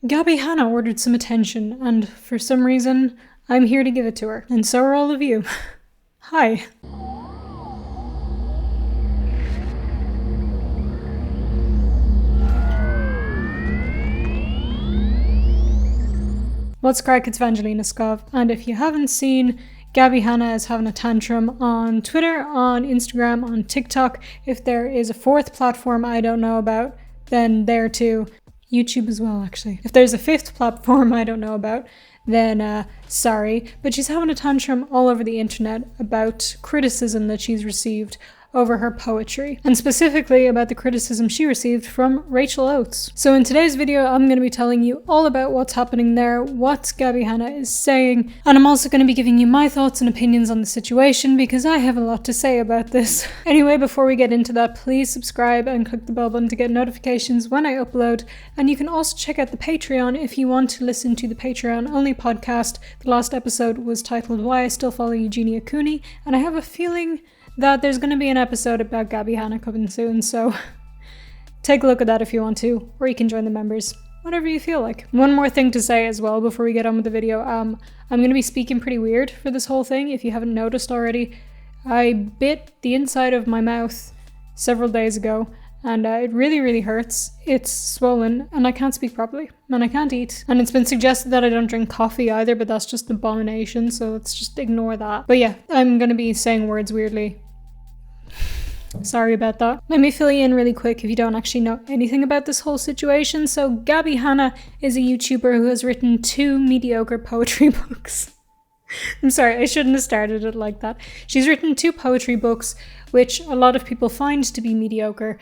Gabby Hanna ordered some attention, and for some reason, I'm here to give it to her. And so are all of you. Hi. What's crack? It's VangelinaSkov, and if you haven't seen, Gabby Hanna is having a tantrum on Twitter, on Instagram, on TikTok. If there is a fourth platform I don't know about, then there too. YouTube as well, actually. If there's a fifth platform I don't know about, then sorry. But she's having a tantrum all over the internet about criticism that she's received over her poetry, and specifically about the criticism she received from Rachel Oates. So in today's video, I'm going to be telling you all about what's happening there, what Gabby Hanna is saying, and I'm also going to be giving you my thoughts and opinions on the situation because I have a lot to say about this. Anyway, before we get into that, please subscribe and click the bell button to get notifications when I upload, and you can also check out the Patreon if you want to listen to the Patreon only podcast. The last episode was titled Why I Still Follow Eugenia Cooney, and I have a feeling that there's going to be an episode about Gabby Hanna coming soon, so take a look at that if you want to, or you can join the members, whatever you feel like. One more thing to say as well before we get on with the video. I'm going to be speaking pretty weird for this whole thing, if you haven't noticed already. I bit the inside of my mouth several days ago, and it really hurts. It's swollen, and I can't speak properly, and I can't eat. And it's been suggested that I don't drink coffee either, but that's just an abomination, so let's just ignore that. But yeah, I'm going to be saying words weirdly. Sorry about that. Let me fill you in really quick if you don't actually know anything about this whole situation. So Gabby Hanna is a YouTuber who has written 2 mediocre poetry books. I'm sorry, I shouldn't have started it like that. She's written 2 poetry books, which a lot of people find to be mediocre,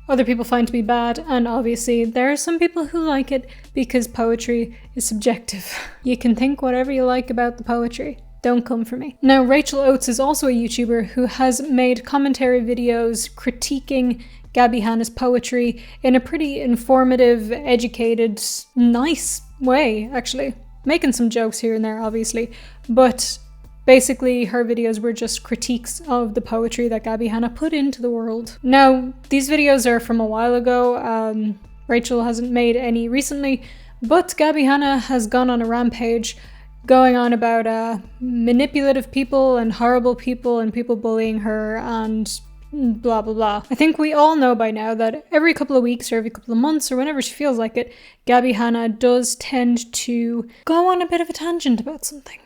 other people find to be bad, and obviously there are some people who like it because poetry is subjective. You can think whatever you like about the poetry. Don't come for me. Now, Rachel Oates is also a YouTuber who has made commentary videos critiquing Gabby Hanna's poetry in a pretty informative, educated, nice way, actually. Making some jokes here and there, obviously, but basically her videos were just critiques of the poetry that Gabby Hanna put into the world. Now, these videos are from a while ago. Rachel hasn't made any recently, but Gabby Hanna has gone on a rampage going on about manipulative people and horrible people and people bullying her and blah blah blah. I think we all know by now that every couple of weeks or every couple of months or whenever she feels like it, Gabby Hanna does tend to go on a bit of a tangent about something.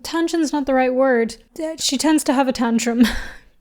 Tangent's not the right word. She tends to have a tantrum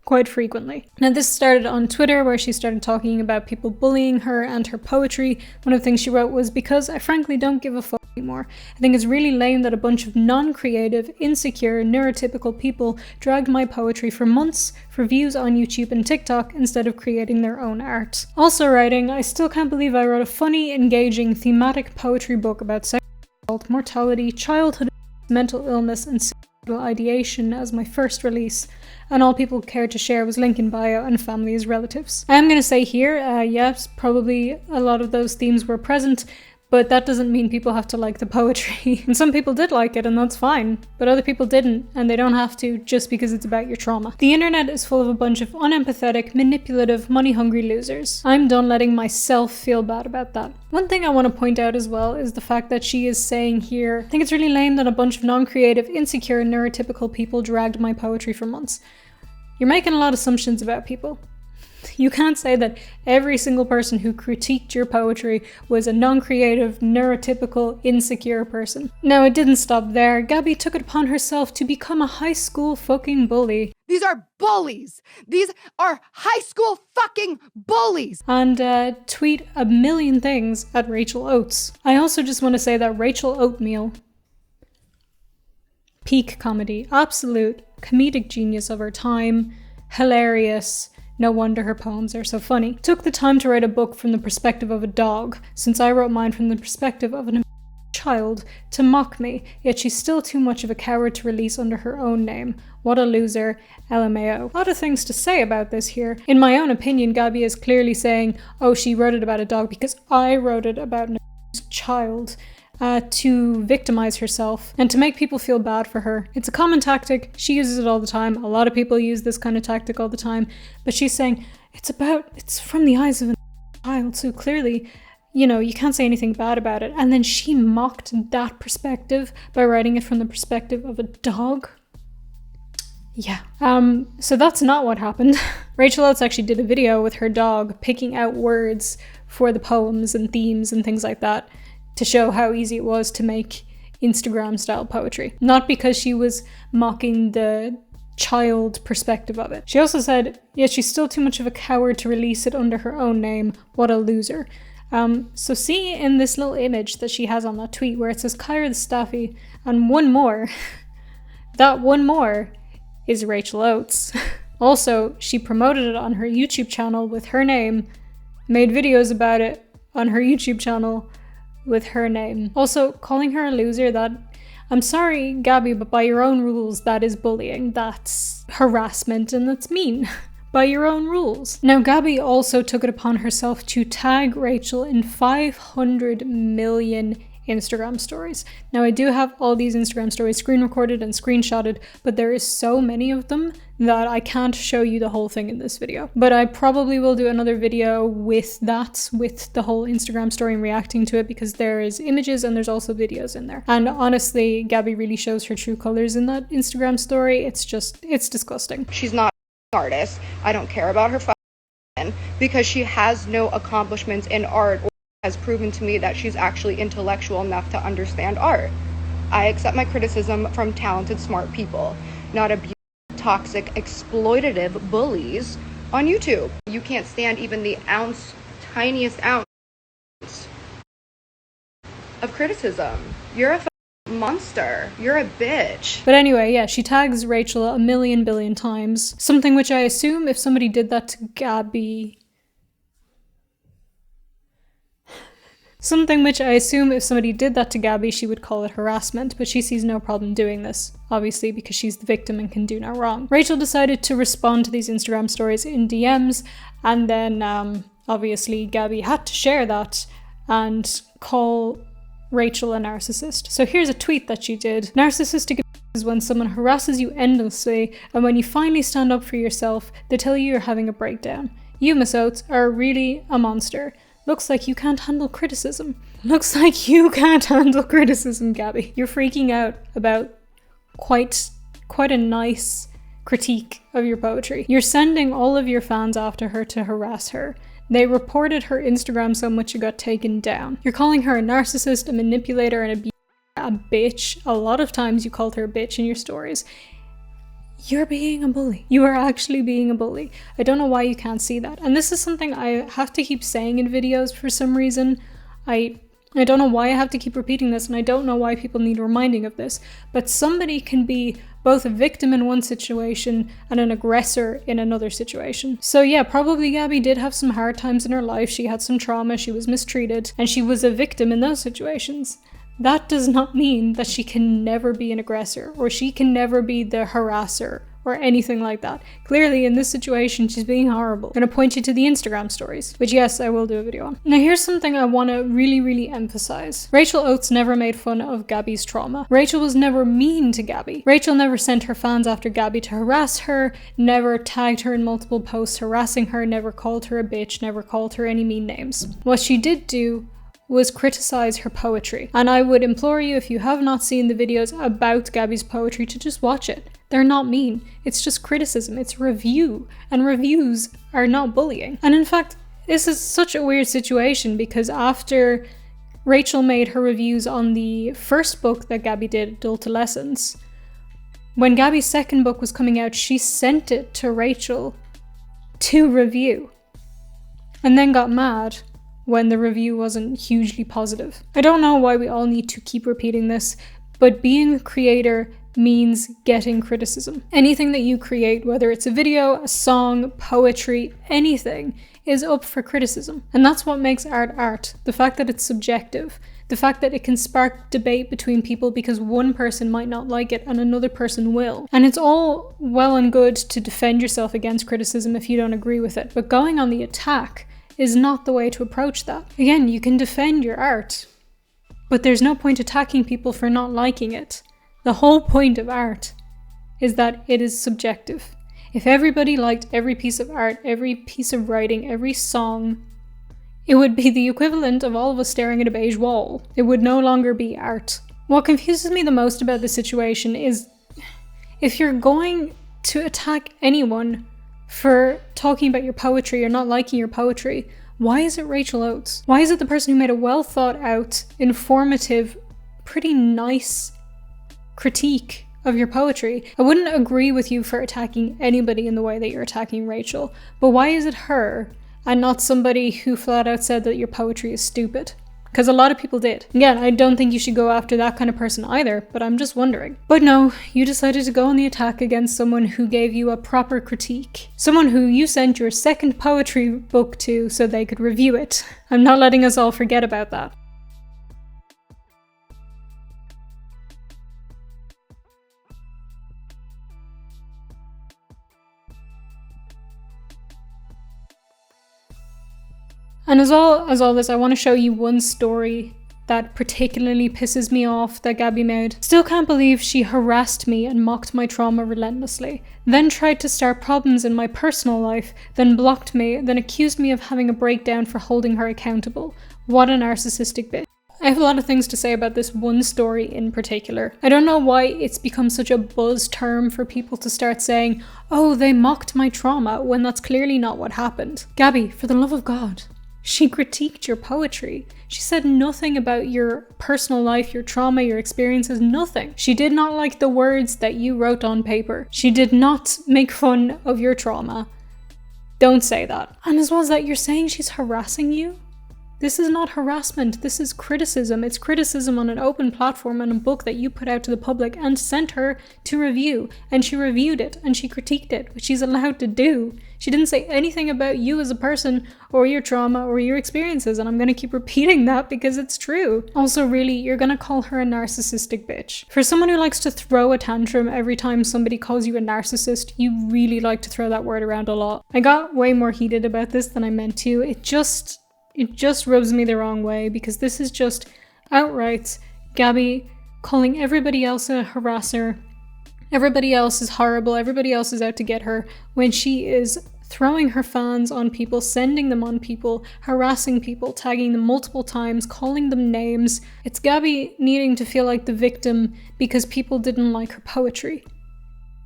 quite frequently. Now, this started on Twitter, where she started talking about people bullying her and her poetry. One of the things she wrote was, "Because I frankly don't give a fuck anymore. I think it's really lame that a bunch of non-creative, insecure, neurotypical people dragged my poetry for months for views on YouTube and TikTok instead of creating their own art." Also writing, "I still can't believe I wrote a funny, engaging, thematic poetry book about sexual assault, mortality, childhood, mental illness, and suicidal ideation as my first release, and all people cared to share was link in bio and family as relatives." I am going to say here, yes, probably a lot of those themes were present, but that doesn't mean people have to like the poetry. And some people did like it, and that's fine, but other people didn't, and they don't have to just because it's about your trauma. The internet is full of a bunch of unempathetic, manipulative, money-hungry losers. I'm done letting myself feel bad about that. One thing I want to point out as well is the fact that she is saying here, "I think it's really lame that a bunch of non-creative, insecure, neurotypical people dragged my poetry for months." You're making a lot of assumptions about people. You can't say that every single person who critiqued your poetry was a non-creative, neurotypical, insecure person. Now, it didn't stop there. Gabby took it upon herself to become a high school fucking bully. These are bullies! These are high school fucking bullies! And tweet a million things at Rachel Oates. I also just want to say that Rachel Oatmeal, peak comedy, absolute comedic genius of her time, hilarious. No wonder her poems are so funny. Took the time to write a book from the perspective of a dog, since I wrote mine from the perspective of an child, to mock me, yet she's still too much of a coward to release under her own name. What a loser, LMAO. A lot of things to say about this here. In my own opinion, Gabby is clearly saying, oh, she wrote it about a dog because I wrote it about a child. To victimize herself and to make people feel bad for her. It's a common tactic. She uses it all the time. A lot of people use this kind of tactic all the time. But she's saying, it's from the eyes of a child, so clearly you know, you can't say anything bad about it. And then she mocked that perspective by writing it from the perspective of a dog. Yeah. So that's not what happened. Rachel Oates actually did a video with her dog picking out words for the poems and themes and things like that to show how easy it was to make Instagram style poetry. Not because she was mocking the child perspective of it. She also said, yeah, she's still too much of a coward to release it under her own name. What a loser. So see in this little image that she has on that tweet where it says Kyra the Staffy and one more, that one more is Rachel Oates. Also, she promoted it on her YouTube channel with her name, made videos about it on her YouTube channel with her name. Also, calling her a loser, that, I'm sorry, Gabby, but by your own rules, that is bullying. That's harassment and that's mean. By your own rules. Now, Gabby also took it upon herself to tag Rachel in 500 million Instagram stories. Now, I do have all these Instagram stories screen recorded and screenshotted, but there is so many of them that I can't show you the whole thing in this video. But I probably will do another video with that, with the whole Instagram story and reacting to it, because there is images and there's also videos in there. And honestly, Gabby really shows her true colors in that Instagram story. It's disgusting. She's not an artist. I don't care about her because she has no accomplishments in art, or has proven to me that she's actually intellectual enough to understand art. I accept my criticism from talented, smart people, not abusive, toxic, exploitative bullies on YouTube. You can't stand even the tiniest ounce of criticism. You're a monster. You're a bitch. But anyway, yeah, she tags Rachel a million billion times. Something which I assume if somebody did that to Gabby... Something which I assume if somebody did that to Gabby, she would call it harassment, but she sees no problem doing this, obviously because she's the victim and can do no wrong. Rachel decided to respond to these Instagram stories in DMs, and then obviously Gabby had to share that and call Rachel a narcissist. So here's a tweet that she did. Narcissistic is when someone harasses you endlessly, and when you finally stand up for yourself, they tell you you're having a breakdown. You, Miss Oates, are really a monster. Looks like you can't handle criticism. Looks like you can't handle criticism, Gabby. You're freaking out about quite a nice critique of your poetry. You're sending all of your fans after her to harass her. They reported her Instagram so much it got taken down. You're calling her a narcissist, a manipulator, and a bitch. A lot of times you called her a bitch in your stories. You're being a bully. You are actually being a bully. I don't know why you can't see that. And this is something I have to keep saying in videos for some reason. I don't know why I have to keep repeating this, and I don't know why people need reminding of this. But somebody can be both a victim in one situation and an aggressor in another situation. So yeah, probably Gabby did have some hard times in her life. She had some trauma, she was mistreated, and she was a victim in those situations. That does not mean that she can never be an aggressor, or she can never be the harasser, or anything like that. Clearly, in this situation, she's being horrible. I'm gonna point you to the Instagram stories, which yes, I will do a video on. Now here's something I want to really emphasize. Rachel Oates never made fun of Gabby's trauma. Rachel was never mean to Gabby. Rachel never sent her fans after Gabby to harass her, never tagged her in multiple posts harassing her, never called her a bitch, never called her any mean names. What she did do was criticize her poetry. And I would implore you, if you have not seen the videos about Gabby's poetry, to just watch it. They're not mean. It's just criticism. It's review. And reviews are not bullying. And in fact, this is such a weird situation because after Rachel made her reviews on the first book that Gabby did, Adultolescence, when Gabby's second book was coming out, she sent it to Rachel to review. And then got mad when the review wasn't hugely positive. I don't know why we all need to keep repeating this, but being a creator means getting criticism. Anything that you create, whether it's a video, a song, poetry, anything, is up for criticism. And that's what makes art art. The fact that it's subjective. The fact that it can spark debate between people because one person might not like it and another person will. And it's all well and good to defend yourself against criticism if you don't agree with it, but going on the attack is not the way to approach that. Again, you can defend your art, but there's no point attacking people for not liking it. The whole point of art is that it is subjective. If everybody liked every piece of art, every piece of writing, every song, It would be the equivalent of all of us staring at a beige wall. It would no longer be art. What confuses me the most about this situation is if you're going to attack anyone for talking about your poetry or not liking your poetry, why is it Rachel Oates? Why is it the person who made a well thought out, informative, pretty nice critique of your poetry? I wouldn't agree with you for attacking anybody in the way that you're attacking Rachel, but why is it her and not somebody who flat out said that your poetry is stupid? Because a lot of people did. Again, I don't think you should go after that kind of person either, but I'm just wondering. But no, you decided to go on the attack against someone who gave you a proper critique. Someone who you sent your second poetry book to so they could review it. I'm not letting us all forget about that. And as well as all this, I want to show you one story that particularly pisses me off that Gabbie made. Still can't believe she harassed me and mocked my trauma relentlessly, then tried to start problems in my personal life, then blocked me, then accused me of having a breakdown for holding her accountable. What a narcissistic bitch. I have a lot of things to say about this one story in particular. I don't know why it's become such a buzz term for people to start saying, oh, they mocked my trauma, when that's clearly not what happened. Gabbie, for the love of God. She critiqued your poetry. She said nothing about your personal life, your trauma, your experiences, nothing. She did not like the words that you wrote on paper. She did not make fun of your trauma. Don't say that. And as well as that, you're saying she's harassing you? This is not harassment, this is criticism. It's criticism on an open platform on a book that you put out to the public and sent her to review. And she reviewed it and she critiqued it, which she's allowed to do. She didn't say anything about you as a person or your trauma or your experiences, and I'm gonna keep repeating that because it's true. Also, really, you're gonna call her a narcissistic bitch. For someone who likes to throw a tantrum every time somebody calls you a narcissist, you really like to throw that word around a lot. I got way more heated about this than I meant to. It just rubs me the wrong way because this is just outright Gabbie calling everybody else a harasser. Everybody else is horrible, everybody else is out to get her, when she is throwing her fans on people, sending them on people, harassing people, tagging them multiple times, calling them names. It's Gabbie needing to feel like the victim because people didn't like her poetry.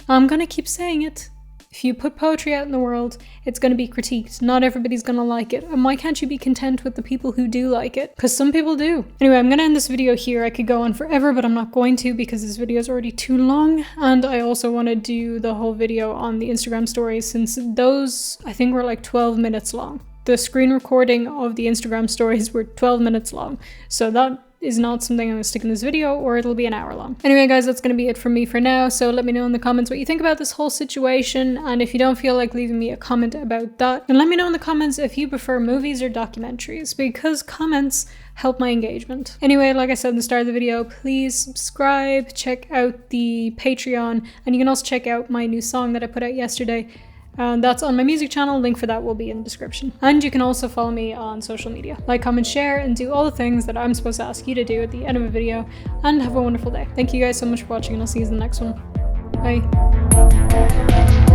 I'm gonna keep saying it. If you put poetry out in the world, it's going to be critiqued. Not everybody's going to like it. And why can't you be content with the people who do like it? Because some people do. Anyway, I'm going to end this video here. I could go on forever, but I'm not going to because this video is already too long. And I also want to do the whole video on the Instagram stories since those, I think, were like 12 minutes long. The screen recording of the Instagram stories were 12 minutes long. So that is not something I'm going to stick in this video or it'll be an hour long. Anyway guys, that's going to be it from me for now, so let me know in the comments what you think about this whole situation, and if you don't feel like leaving me a comment about that, then let me know in the comments if you prefer movies or documentaries, because comments help my engagement. Anyway, like I said in the start of the video, please subscribe, check out the Patreon, and you can also check out my new song that I put out yesterday. That's on my music channel, link for that will be in the description. And you can also follow me on social media. Like, comment, share, and do all the things that I'm supposed to ask you to do at the end of a video, and have a wonderful day. Thank you guys so much for watching, and I'll see you in the next one. Bye.